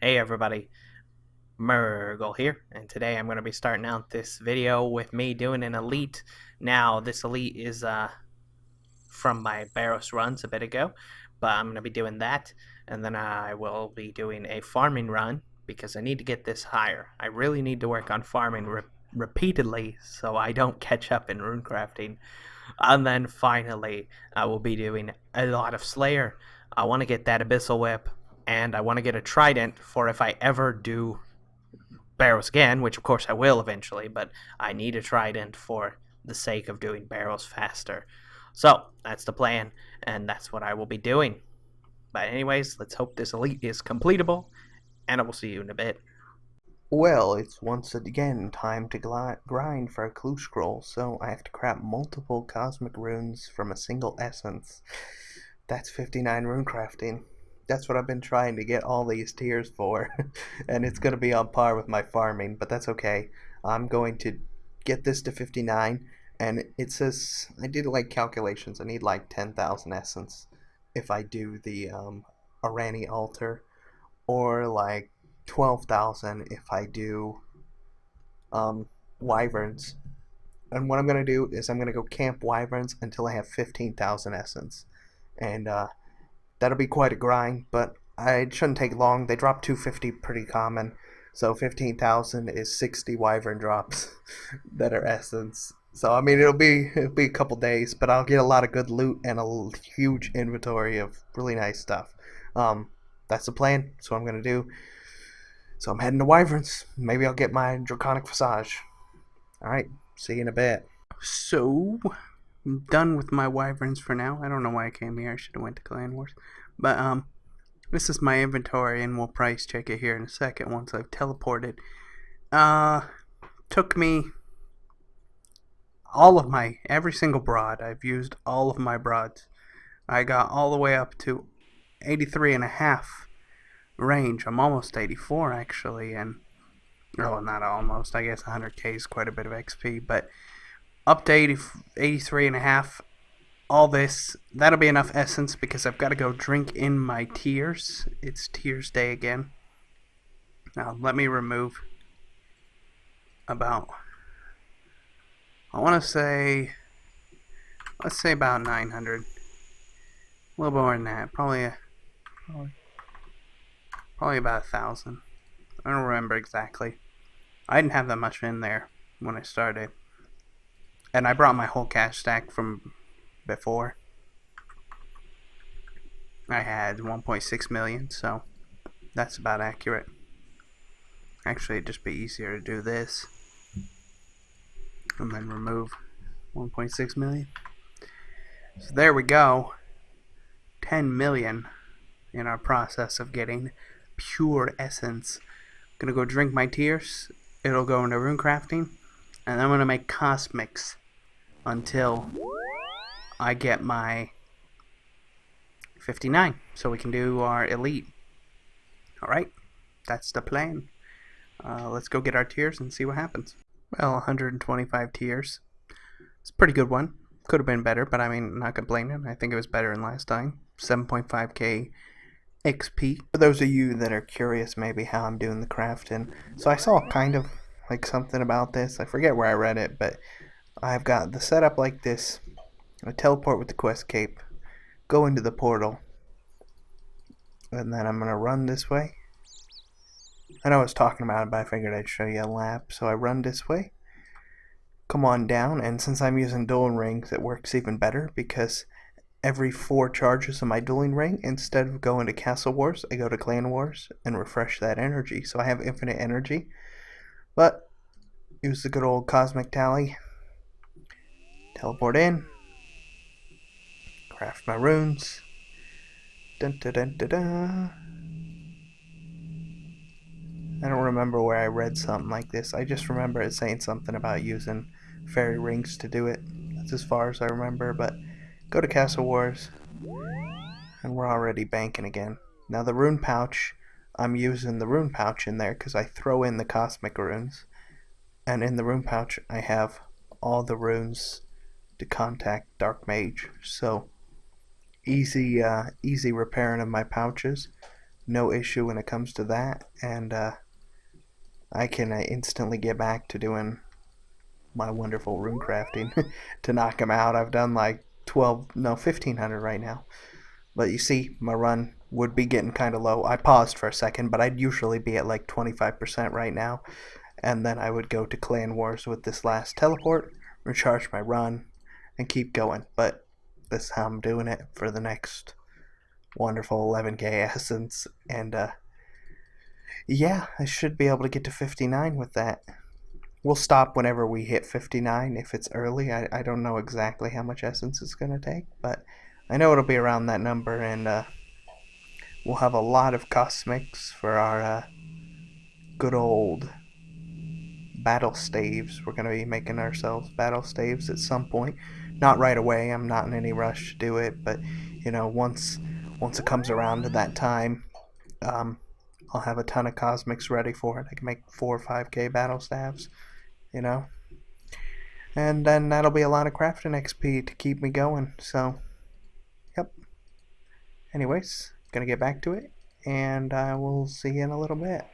Hey everybody, Murgle here, and today I'm going to be starting out this video with me doing an elite. Now, this elite is from my Barrows runs a bit ago, but I'm going to be doing that, and then I will be doing a farming run, because I need to get this higher. I really need to work on farming repeatedly, so I don't catch up in runecrafting. And then finally, I will be doing a lot of Slayer. I want to get that Abyssal Whip, and I want to get a Trident for if I ever do Barrows again, which of course I will eventually, but I need a Trident for the sake of doing Barrows faster. So, that's the plan, and that's what I will be doing. But anyways, let's hope this elite is completable, and I will see you in a bit. Well, it's once again time to grind for a clue scroll, so I have to craft multiple cosmic runes from a single essence. That's 59 rune crafting. That's what I've been trying to get all these tiers for, and it's going to be on par with my farming, but that's okay. I'm going to get this to 59, and it says, I did like calculations, I need like 10,000 essence if I do the Arani altar, or like 12,000 if I do um, wyverns. And what I'm going to do is I'm going to go camp wyverns until I have 15,000 essence. And that'll be quite a grind, but it shouldn't take long. They drop 250 pretty common. So 15,000 is 60 wyvern drops that are essence. So I mean it'll be a couple days, but I'll get a lot of good loot and a huge inventory of really nice stuff. That's the plan. That's what I'm gonna do. So I'm heading to wyverns. Maybe I'll get my draconic visage. All right. See you in a bit. So, I'm done with my wyverns for now. I don't know why I came here. I should have went to Clan Wars. But, this is my inventory, and we'll price check it here in a second once I've teleported. Uh, Took me every single broad. I've used all of my broads. I got all the way up to 83 and a half range. I'm almost 84, actually, and, oh, not almost. I guess 100k is quite a bit of XP, but up to 83 and a half. All this, that'll be enough essence because I've got to go drink in my tears. It's tears day again. Now let me remove about, I want to say, let's say about 900. A little more than that. Probably about 1,000. I don't remember exactly. I didn't have that much in there when I started. And I brought my whole cash stack from before. I had 1.6 million, so that's about accurate. Actually, it'd just be easier to do this and then remove 1.6 million. So there we go. 10 million in our process of getting pure essence. Gonna go drink my tears. It'll go into runecrafting, and I'm gonna make cosmics until I get my 59, so we can do our elite. Alright, that's the plan. Let's go get our tiers and see what happens. Well, 125 tiers. It's a pretty good one. Could have been better, but I mean, I'm not complaining. I think it was better than last time. 7.5k XP. For those of you that are curious maybe how I'm doing the crafting, so I saw kind of like something about this. I forget where I read it, but I've got the setup like this. I teleport with the quest cape, go into the portal, and then I'm going to run this way. I know I was talking about it, but I figured I'd show you a lap. So I run this way, come on down, and since I'm using dueling rings, it works even better because every 4 charges of my dueling ring, instead of going to Castle Wars, I go to Clan Wars and refresh that energy. So I have infinite energy, but use the good old cosmic tally, teleport in, craft my runes. Dun, dun, dun, dun, dun. I don't remember where I read something like this. I just remember it saying something about using fairy rings to do it. That's as far as I remember, but go to Castle Wars, and we're already banking again. Now the rune pouch, I'm using the rune pouch in there because I throw in the cosmic runes, and in the rune pouch I have all the runes to contact Dark Mage. So easy repairing of my pouches. no issue when it comes to that, and I can instantly get back to doing my wonderful rune crafting to knock him out. I've done like 1500 right now. But you see, my run would be getting kind of low. I paused for a second, but I'd usually be at like 25% right now. And then I would go to Clan Wars with this last teleport, recharge my run, and keep going. But this is how I'm doing it for the next wonderful 11k essence. And yeah, I should be able to get to 59 with that. We'll stop whenever we hit 59 if it's early. I don't know exactly how much essence it's going to take, but I know it'll be around that number, and we'll have a lot of cosmics for our good old battle staves. We're going to be making ourselves battle staves at some point. Not right away. I'm not in any rush to do it, but you know, once it comes around to that time, I'll have a ton of cosmics ready for it. I can make 4 or 5k battle staves, you know. And then that'll be a lot of crafting XP to keep me going. So, yep. Anyways, gonna get back to it, and I will see you in a little bit.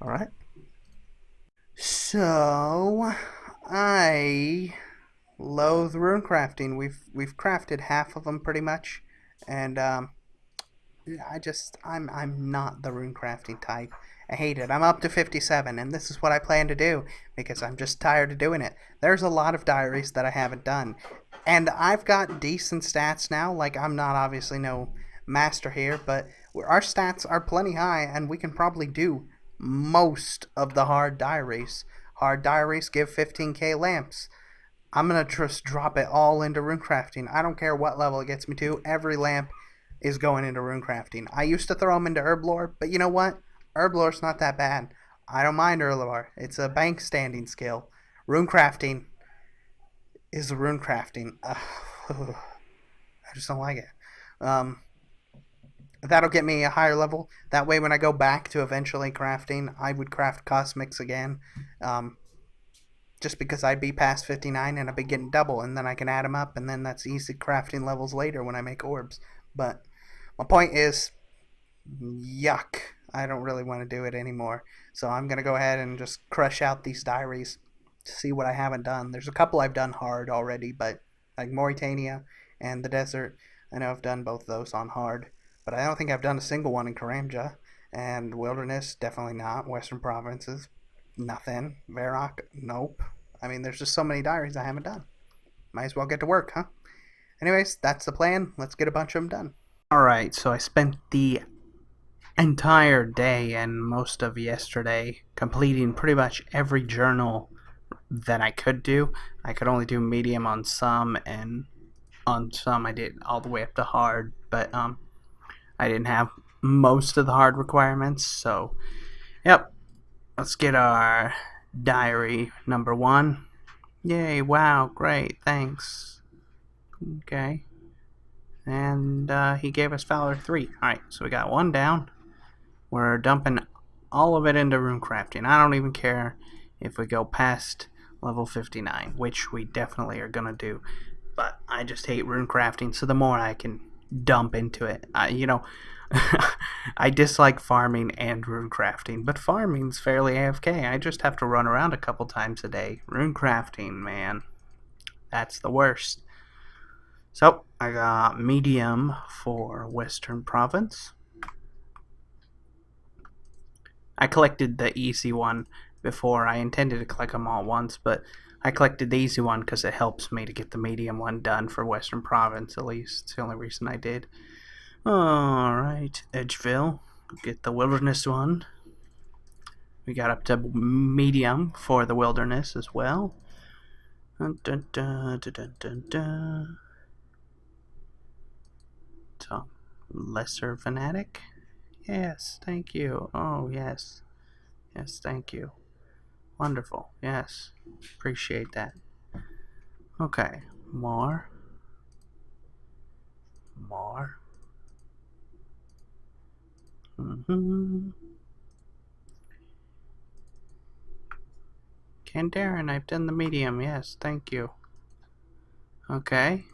Alright? So, I loathe runecrafting. We've crafted half of them pretty much, and I'm not the runecrafting type. I hate it. I'm up to 57, and this is what I plan to do because I'm just tired of doing it. There's a lot of diaries that I haven't done, and I've got decent stats now. Like, I'm not obviously no master here, but our stats are plenty high, and we can probably do most of the hard diaries. Hard diaries give 15k lamps. I'm gonna just drop it all into runecrafting. I don't care what level it gets me to. Every lamp is going into runecrafting. I used to throw them into herblore, but you know what? Herblore's not that bad. I don't mind herblore. It's a bank standing skill. Runecrafting is runecrafting. I just don't like it. That'll get me a higher level. That way when I go back to eventually crafting, I would craft cosmics again. Just because I'd be past 59 and I'd be getting double, and then I can add them up, and then that's easy crafting levels later when I make orbs. But my point is, yuck. I don't really want to do it anymore. So I'm going to go ahead and just crush out these diaries to see what I haven't done. There's a couple I've done hard already, but like Mauritania and the desert, I know I've done both of those on hard. But I don't think I've done a single one in Karamja. And Wilderness, definitely not. Western Provinces, nothing. Varrock, nope. I mean, there's just so many diaries I haven't done. Might as well get to work, huh? Anyways, that's the plan. Let's get a bunch of them done. Alright, so I spent the entire day and most of yesterday completing pretty much every journal that I could do. I could only do medium on some, and on some I did all the way up to hard, but I didn't have most of the hard requirements, so yep. Let's get our diary number 1. Yay, wow, great, thanks. Okay. And he gave us Valor 3. Alright, so we got 1 down. We're dumping all of it into runecrafting. I don't even care if we go past level 59, which we definitely are going to do. But I just hate runecrafting, so the more I can dump into it. I dislike farming and runecrafting, but farming's fairly AFK. I just have to run around a couple times a day. Runecrafting, man, that's the worst. So, I got medium for Western Province. I collected the easy one before. I intended to collect them all at once, but I collected the easy one because it helps me to get the medium one done for Western Province, at least. It's the only reason I did. Alright, Edgeville. Get the Wilderness one. We got up to medium for the Wilderness as well. Dun, dun, dun, dun, dun, dun, dun. So, Lesser Fanatic. Yes, thank you. Oh, yes. Yes, thank you. Wonderful. Yes. Appreciate that. Okay. More. More. Kandaren, I've done the medium. Yes, thank you. Okay.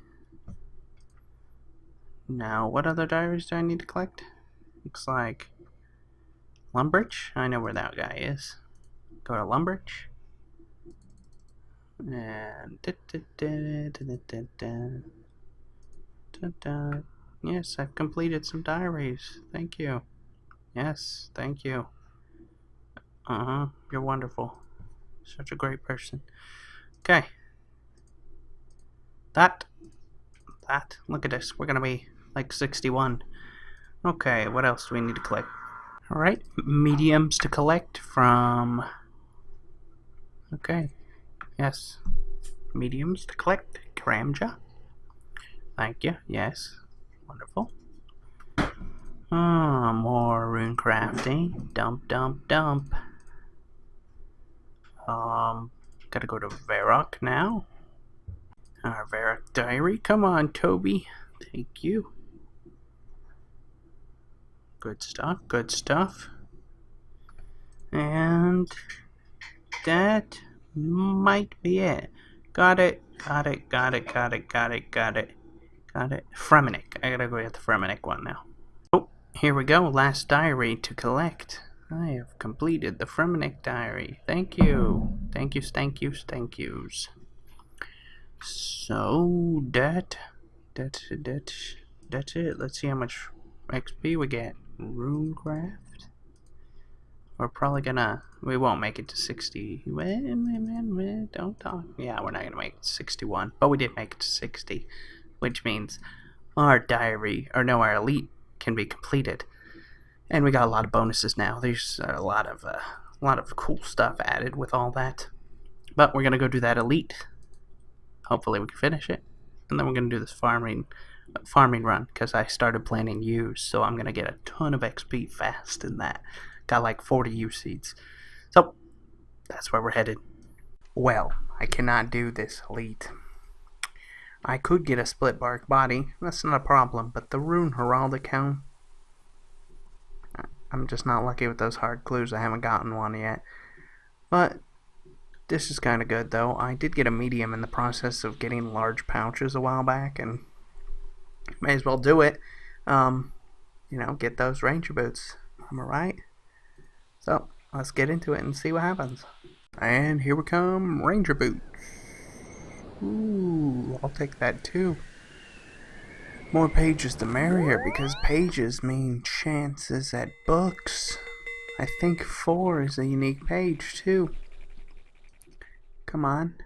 Now, what other diaries do I need to collect? Looks like Lumbridge? I know where that guy is. Go to Lumbridge. And yes, I've completed some diaries. Thank you. Yes, thank you. You're wonderful. Such a great person. Okay. That. Look at this. We're gonna be like 61. Okay, what else do we need to collect? Alright, mediums to collect from... Okay. Yes. Mediums to collect. Karamja. Thank you. Yes. Wonderful. More runecrafting. Dump. Gotta go to Varrock now. Our Varrock diary. Come on, Toby. Thank you. Good stuff. And that might be it. Got it. Fremenic. I gotta go get the Fremenic one now. Oh, here we go. Last diary to collect. I have completed the Fremenic diary. Thank you. Thank yous. So that's it. Let's see how much XP we get. Runecraft. We're probably gonna... We won't make it to 60. Don't talk. Yeah, we're not gonna make it to 61. But we did make it to 60. Which means our diary, or no, our elite can be completed. And we got a lot of bonuses now. There's a lot of cool stuff added with all that. But we're gonna go do that elite. Hopefully we can finish it. And then we're gonna do this farming run, because I started planting ewes, so I'm gonna get a ton of XP fast in that. Got like 40 ewe seeds. So that's where we're headed. Well, I cannot do this elite. I could get a split bark body, that's not a problem, but the rune heraldic helm, I'm just not lucky with those hard clues. I haven't gotten one yet. But this is kind of good though. I did get a medium in the process of getting large pouches a while back, and may as well do it. You know, get those ranger boots. Am I right? So let's get into it and see what happens. And here we come, ranger boots. Ooh, I'll take that too. More pages the merrier, because pages mean chances at books. I think 4 is a unique page too. Come on.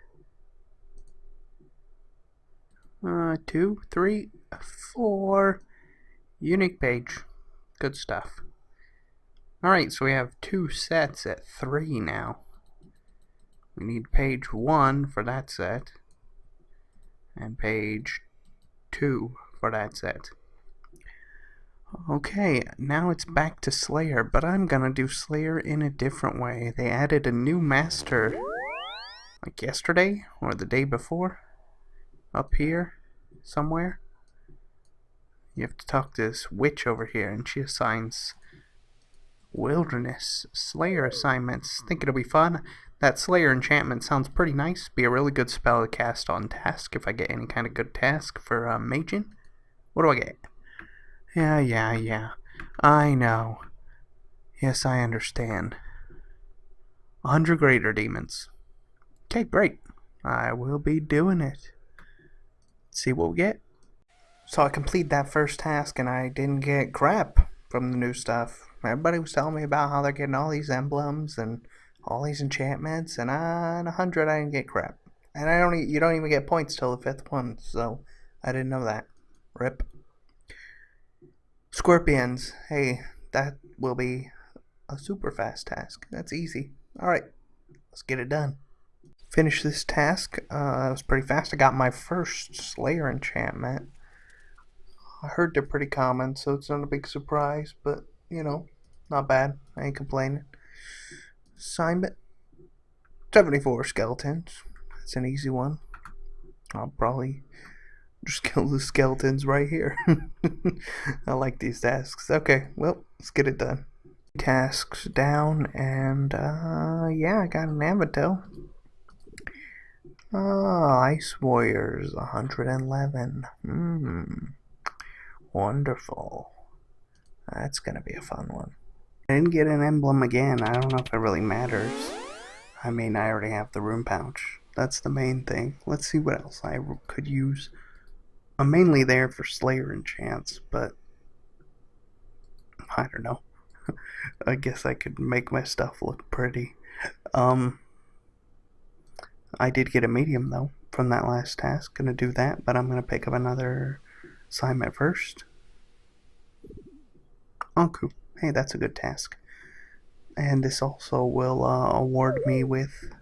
2, 3, 4. Unique page. Good stuff. Alright, so we have 2 sets at 3 now. We need page 1 for that set. And page 2 for that set. Okay, now it's back to Slayer, but I'm gonna do Slayer in a different way. They added a new master, like yesterday, or the day before, up here, somewhere. You have to talk to this witch over here, and she assigns wilderness Slayer assignments. Think it'll be fun. That Slayer enchantment sounds pretty nice. Be a really good spell to cast on task if I get any kind of good task for maging. What do I get? Yeah. I know. Yes, I understand. 100 greater demons. Okay, great. I will be doing it. Let's see what we get. So I completed that first task and I didn't get crap from the new stuff. Everybody was telling me about how they're getting all these emblems and all these enchantments, and on 100 I didn't get crap. And you don't even get points till the 5th one, so I didn't know that. Rip. Scorpions. Hey, that will be a super fast task. That's easy. Alright, let's get it done. Finish this task. It was pretty fast. I got my first Slayer enchantment. I heard they're pretty common, so it's not a big surprise, but, you know, not bad. I ain't complaining. Assignment 74 skeletons. That's an easy one. I'll probably just kill the skeletons right here. I like these tasks. Okay, well, let's get it done. Tasks down, and yeah, I got an Avato. Ice Warriors 111. Wonderful. That's gonna be a fun one. I didn't get an emblem again. I don't know if it really matters. I mean, I already have the rune pouch. That's the main thing. Let's see what else I could use. I'm mainly there for Slayer enchants, but I don't know. I guess I could make my stuff look pretty. Um, I did get a medium though from that last task. Gonna do that, but I'm gonna pick up another assignment first. Anku. Hey, that's a good task. And this also will award me with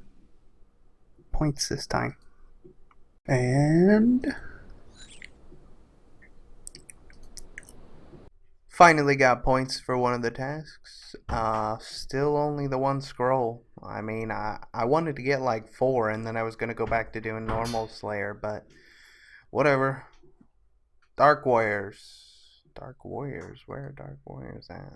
points this time. And finally got points for one of the tasks. Still only the one scroll. I mean, I wanted to get like 4, and then I was gonna go back to doing normal Slayer, but whatever. Dark Warriors. Dark Warriors. Where are Dark Warriors at?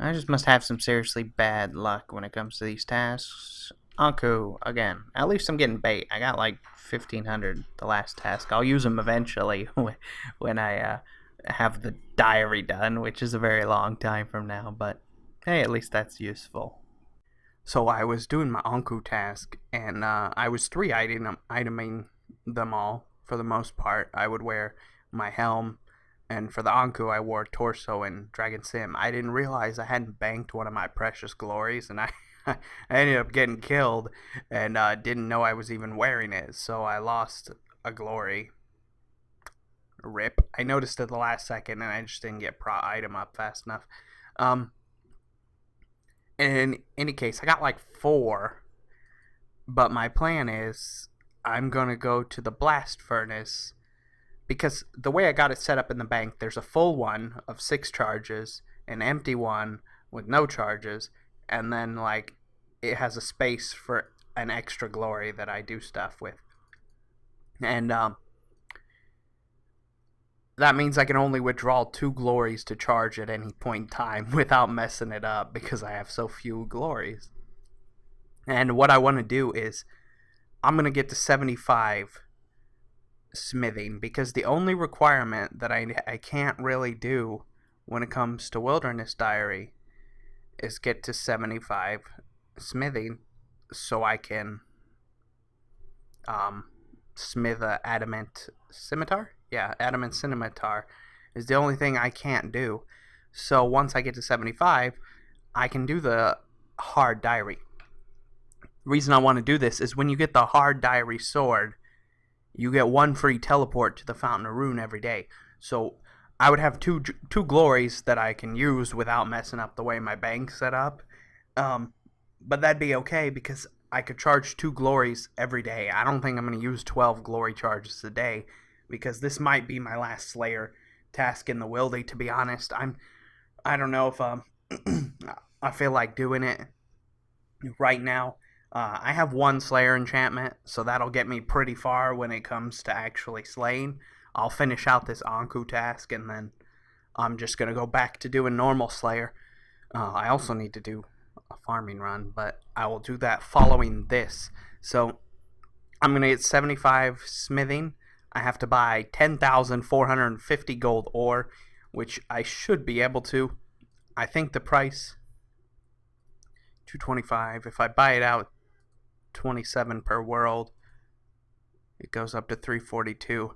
I just must have some seriously bad luck when it comes to these tasks. Anku, again. At least I'm getting bait. I got like 1,500 the last task. I'll use them eventually when I have the diary done, which is a very long time from now. But hey, at least that's useful. So I was doing my Anku task, and I was 3-iteming them all for the most part. I would wear my helm, and for the Anku, I wore Torso and Dragon Sim. I didn't realize I hadn't banked one of my precious glories, and I ended up getting killed and didn't know I was even wearing it, so I lost a glory. Rip. I noticed at the last second, and I just didn't get pro item up fast enough. In any case, I got like 4, but my plan is I'm going to go to the blast furnace because the way I got it set up in the bank, there's a full one of 6 charges, an empty one with no charges, and then like it has a space for an extra glory that I do stuff with. And that means I can only withdraw 2 glories to charge at any point in time without messing it up because I have so few glories. And what I want to do is I'm going to get to 75 smithing because the only requirement that I can't really do when it comes to Wilderness Diary is get to 75 smithing so I can smith a adamant scimitar. Yeah, adamant scimitar is the only thing I can't do. So once I get to 75, I can do the hard diary. The reason I want to do this is when you get the hard diary sword, you get 1 free teleport to the Fountain of Rune every day. So I would have two glories that I can use without messing up the way my bank's set up. But that'd be okay because I could charge 2 glories every day. I don't think I'm going to use 12 glory charges a day because this might be my last Slayer task in the Wildy, to be honest. I don't know if I feel like doing it right now. I have 1 Slayer enchantment, so that'll get me pretty far when it comes to actually slaying. I'll finish out this Anku task, and then I'm just going to go back to doing normal Slayer. I also need to do a farming run, but I will do that following this. So I'm going to get 75 smithing. I have to buy 10,450 gold ore, which I should be able to. I think the price, 225. If I buy it out, 27 per world, it goes up to 342.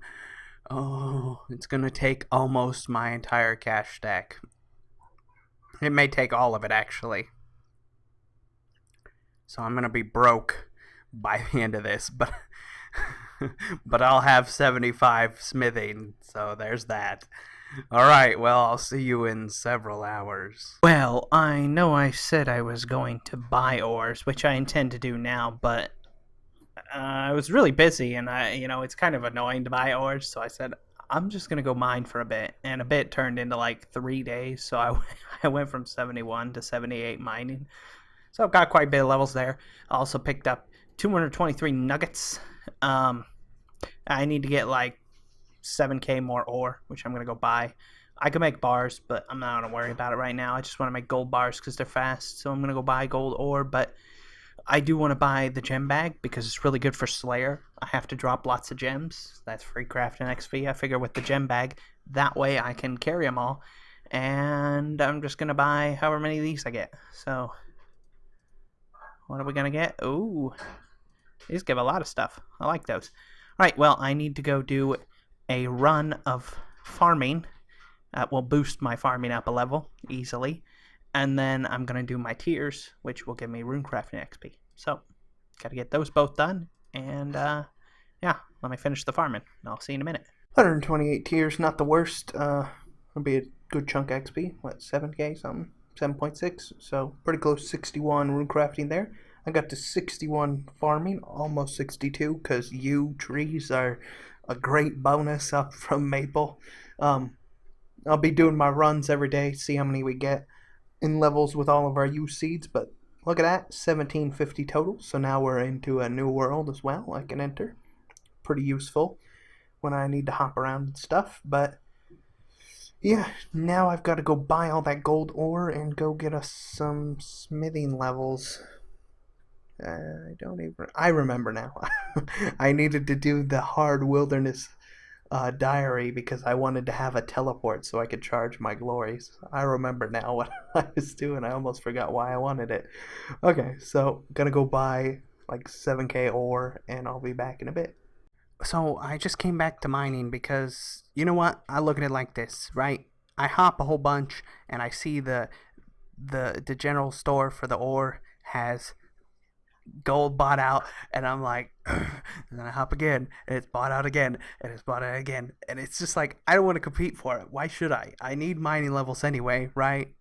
Oh, it's going to take almost my entire cash stack. It may take all of it, actually. So I'm going to be broke by the end of this, but but I'll have 75 smithing, so there's that. Alright, well, I'll see you in several hours. Well, I know I said I was going to buy ores, which I intend to do now, but I was really busy, and it's kind of annoying to buy ores, so I said, I'm just going to go mine for a bit, and a bit turned into like 3 days, so I went from 71 to 78 mining. So I've got quite a bit of levels there. I also picked up 223 nuggets. I need to get like 7k more ore, which I'm going to go buy. I could make bars, but I'm not going to worry about it right now. I just want to make gold bars because they're fast, so I'm going to go buy gold ore, but I do want to buy the gem bag because it's really good for Slayer. I have to drop lots of gems. That's free crafting XP. I figure with the gem bag, that way I can carry them all. And I'm just going to buy however many of these I get. So, what are we going to get? Ooh, these give a lot of stuff. I like those. Alright, well, I need to go do a run of farming. That will boost my farming up a level easily. And then I'm going to do my tiers, which will give me Runecrafting XP. So, gotta get those both done. And, yeah, let me finish the farming. I'll see you in a minute. 128 tiers, not the worst. It'll be a good chunk of XP. What, 7k something? 7.6, so pretty close. 61 Runecrafting there. I got to 61 farming, almost 62, because trees are a great bonus up from maple. I'll be doing my runs every day, see how many we get in levels with all of our seeds, but look at that, 1750 total, so now we're into a new world as well I can enter. Pretty useful when I need to hop around and stuff, but yeah, now I've got to go buy all that gold ore and go get us some smithing levels. I remember now. I needed to do the hard wilderness diary because I wanted to have a teleport so I could charge my glories. I remember now what I was doing. I almost forgot why I wanted it. Okay, so gonna go buy like 7k ore and I'll be back in a bit. So I just came back to mining because, you know what? I look at it like this, right? I hop a whole bunch and I see the general store for the ore has gold bought out, and I'm like, and then I hop again, and it's bought out again, and it's bought out again, and it's just like I don't want to compete for it. Why should I? I need mining levels anyway, right?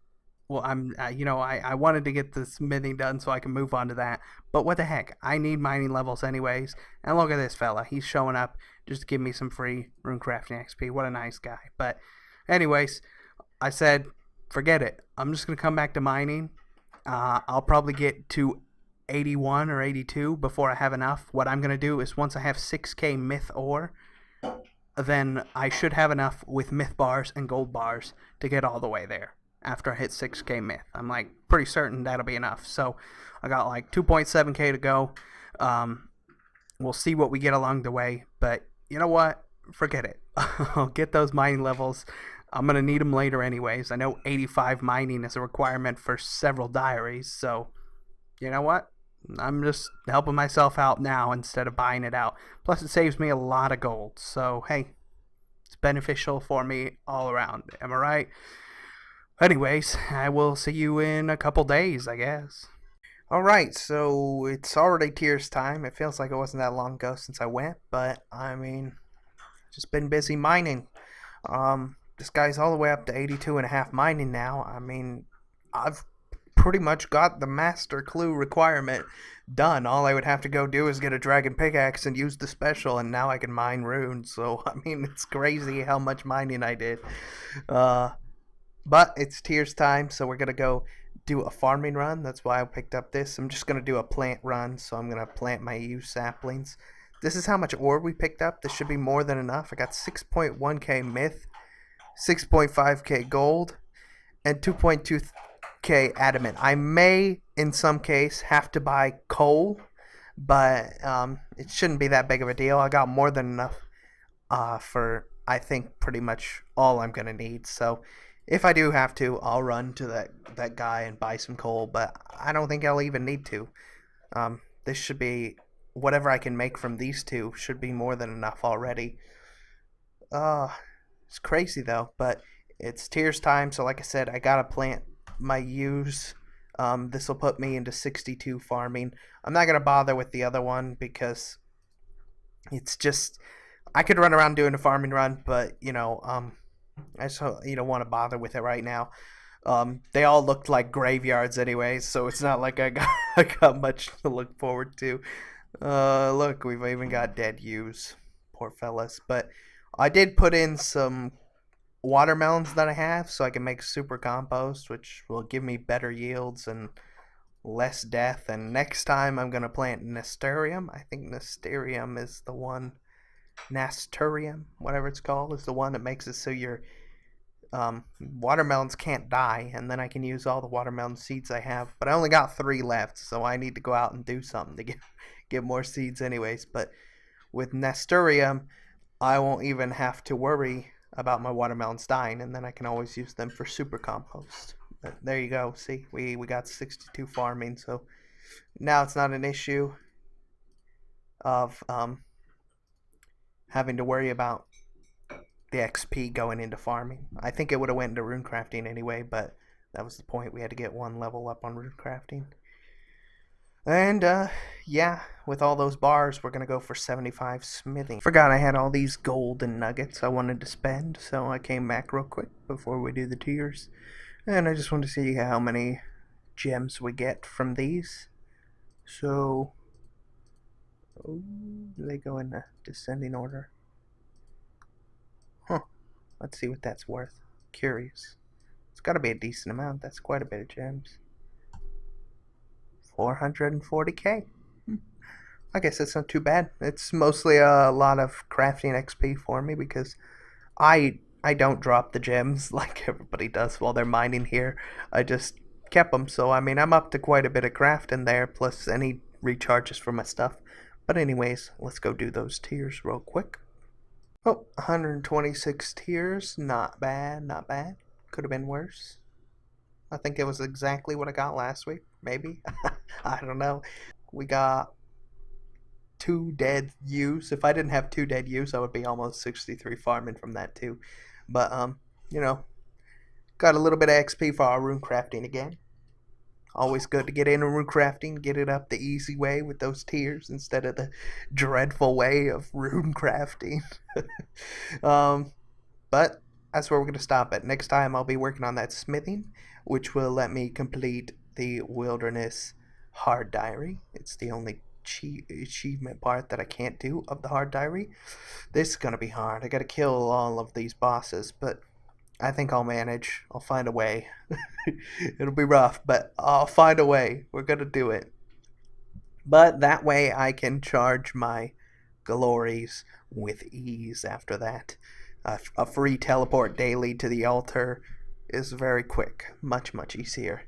Well, I wanted to get the smithing done so I can move on to that. But what the heck? I need mining levels anyways. And look at this fella. He's showing up just to give me some free Runecrafting XP. What a nice guy. But anyways, I said, forget it. I'm just going to come back to mining. I'll probably get to 81 or 82 before I have enough. What I'm going to do is once I have 6k myth ore, then I should have enough with myth bars and gold bars to get all the way there. After I hit 6k myth, I'm like pretty certain that'll be enough. So I got like 2.7k to go. We'll see what we get along the way, but you know what? Forget it. I'll get those mining levels. I'm gonna need them later anyways. I know 85 mining is a requirement for several diaries, so you know what? I'm just helping myself out now instead of buying it out. Plus it saves me a lot of gold, so hey, it's beneficial for me all around. Am I right? Anyways, I will see you in a couple days, I guess. Alright, so it's already tiers time. It feels like it wasn't that long ago since I went, but I mean, just been busy mining. This guy's all the way up to 82.5 mining now. I mean, I've pretty much got the master clue requirement done. All I would have to go do is get a dragon pickaxe and use the special, and now I can mine runes. So, I mean, it's crazy how much mining I did. But it's tiers time, so we're going to go do a farming run. That's why I picked up this. I'm just going to do a plant run, so I'm going to plant my saplings. This is how much ore we picked up. This should be more than enough. I got 6.1k myth, 6.5k gold, and 2.2k adamant. I may, in some case, have to buy coal, but it shouldn't be that big of a deal. I got more than enough for, I think, pretty much all I'm going to need. So if I do have to, I'll run to that guy and buy some coal, but I don't think I'll even need to. This should be, whatever I can make from these two should be more than enough already. It's crazy though, but it's tiers time, so like I said, I gotta plant my ewes. This will put me into 62 farming. I'm not gonna bother with the other one because it's just, I could run around doing a farming run, but I just don't want to bother with it right now. They all looked like graveyards anyways, so it's not like I got much to look forward to. Look, we've even got dead ewes. Poor fellas. But I did put in some watermelons that I have so I can make super compost, which will give me better yields and less death. And next time I'm going to plant Nasturtium. I think Nasturtium is the one. Nasturtium, whatever it's called, is the one that makes it so your watermelons can't die, and then I can use all the watermelon seeds I have. But I only got 3 left, so I need to go out and do something to get more seeds anyways. But with Nasturtium, I won't even have to worry about my watermelons dying, and then I can always use them for super compost. But there you go. See, we got 62 farming, so now it's not an issue of having to worry about the XP going into farming. I think it would have went into runecrafting anyway, but that was the point. We had to get one level up on runecrafting. And yeah, with all those bars, we're gonna go for 75 smithing. Forgot I had all these golden nuggets I wanted to spend, so I came back real quick before we do the tiers, and I just wanted to see how many gems we get from these. So, oh, do they go in a descending order? Huh. Let's see what that's worth. Curious. It's got to be a decent amount. That's quite a bit of gems. 440k. I guess that's not too bad. It's mostly a lot of crafting XP for me because I don't drop the gems like everybody does while they're mining here. I just kept them, so I mean I'm up to quite a bit of crafting there, plus any recharges for my stuff. But anyways, let's go do those tiers real quick. Oh, 126 tiers. Not bad, not bad. Could have been worse. I think it was exactly what I got last week. Maybe. I don't know. We got 2 dead ewes. If I didn't have 2 dead ewes, I would be almost 63 farming from that too. But, you know, got a little bit of XP for our runecrafting again. Always good to get into runecrafting, get it up the easy way with those tiers instead of the dreadful way of runecrafting. But that's where we're going to stop it. Next time I'll be working on that smithing, which will let me complete the wilderness hard diary. It's the only achievement part that I can't do of the hard diary. This is going to be hard. I got to kill all of these bosses, but I think I'll manage. I'll find a way. It'll be rough, but I'll find a way. We're going to do it. But that way I can charge my glories with ease after that. A free teleport daily to the altar is very quick. Much, much easier.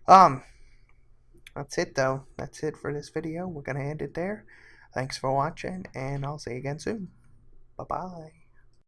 That's it though. That's it for this video. We're going to end it there. Thanks for watching, and I'll see you again soon. Bye-bye.